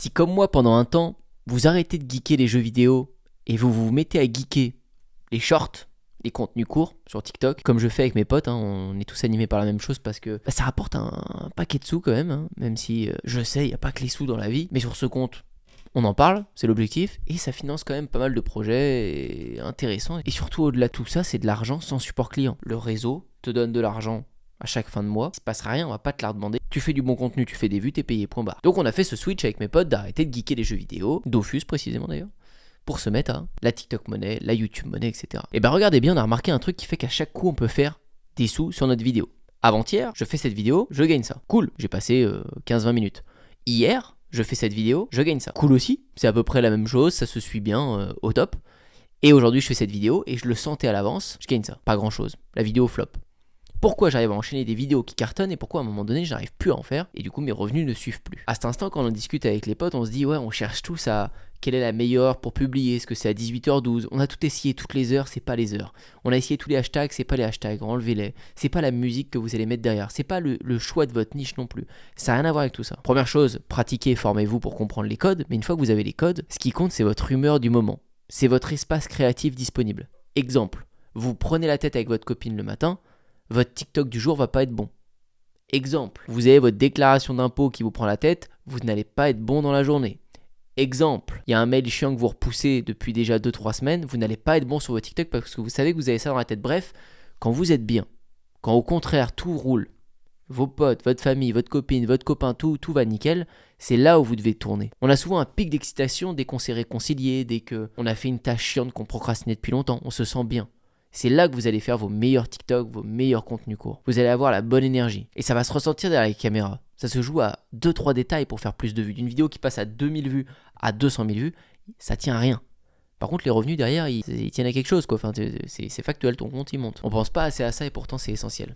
Si comme moi pendant un temps, vous arrêtez de geeker les jeux vidéo et vous vous mettez à geeker les shorts, les contenus courts sur TikTok, comme je fais avec mes potes, on est tous animés par la même chose parce que ça rapporte un paquet de sous quand même, même si je sais, il n'y a pas que les sous dans la vie, mais sur ce compte, on en parle, c'est l'objectif, et ça finance quand même pas mal de projets intéressants. Et surtout, au-delà de tout ça, c'est de l'argent sans support client. Le réseau te donne de l'argent à chaque fin de mois, il se passera rien, on va pas te la redemander. Tu fais du bon contenu, tu fais des vues, t'es payé, point barre. Donc on a fait ce switch avec mes potes d'arrêter de geeker les jeux vidéo, Dofus précisément d'ailleurs, pour se mettre à la TikTok monnaie, la YouTube monnaie, etc. Et ben regardez bien, on a remarqué un truc qui fait qu'à chaque coup on peut faire des sous sur notre vidéo. Avant-hier, je fais cette vidéo, je gagne ça. Cool, j'ai passé 15-20 minutes. Hier, je fais cette vidéo, je gagne ça. Cool aussi, c'est à peu près la même chose, ça se suit bien, au top. Et aujourd'hui, je fais cette vidéo et je le sentais à l'avance, je gagne ça. Pas grand chose. La vidéo flop. Pourquoi j'arrive à enchaîner des vidéos qui cartonnent et pourquoi à un moment donné j'arrive plus à en faire et du coup mes revenus ne suivent plus. À cet instant, quand on discute avec les potes, on se dit ouais, on cherche tous à quelle est la meilleure heure pour publier, est-ce que c'est à 18h12, on a tout essayé, toutes les heures, c'est pas les heures. On a essayé tous les hashtags, c'est pas les hashtags, enlevez-les. C'est pas la musique que vous allez mettre derrière, c'est pas le choix de votre niche non plus. Ça n'a rien à voir avec tout ça. Première chose, pratiquez, formez-vous pour comprendre les codes, mais une fois que vous avez les codes, ce qui compte c'est votre humeur du moment. C'est votre espace créatif disponible. Exemple, vous prenez la tête avec votre copine le matin, votre TikTok du jour va pas être bon. Exemple, vous avez votre déclaration d'impôt qui vous prend la tête, vous n'allez pas être bon dans la journée. Exemple, il y a un mail chiant que vous repoussez depuis déjà 2-3 semaines, vous n'allez pas être bon sur votre TikTok parce que vous savez que vous avez ça dans la tête. Bref, quand vous êtes bien, quand au contraire tout roule, vos potes, votre famille, votre copine, votre copain, tout va nickel, c'est là où vous devez tourner. On a souvent un pic d'excitation dès qu'on s'est réconcilié, dès qu'on a fait une tâche chiante qu'on procrastinait depuis longtemps, on se sent bien. C'est là que vous allez faire vos meilleurs TikTok, vos meilleurs contenus courts. Vous allez avoir la bonne énergie. Et ça va se ressentir derrière les caméras. Ça se joue à 2-3 détails pour faire plus de vues. D'une vidéo qui passe à 2000 vues à 200 000 vues, ça tient à rien. Par contre, les revenus derrière, ils tiennent à quelque chose, quoi. Enfin, c'est factuel, ton compte, il monte. On pense pas assez à ça et pourtant c'est essentiel.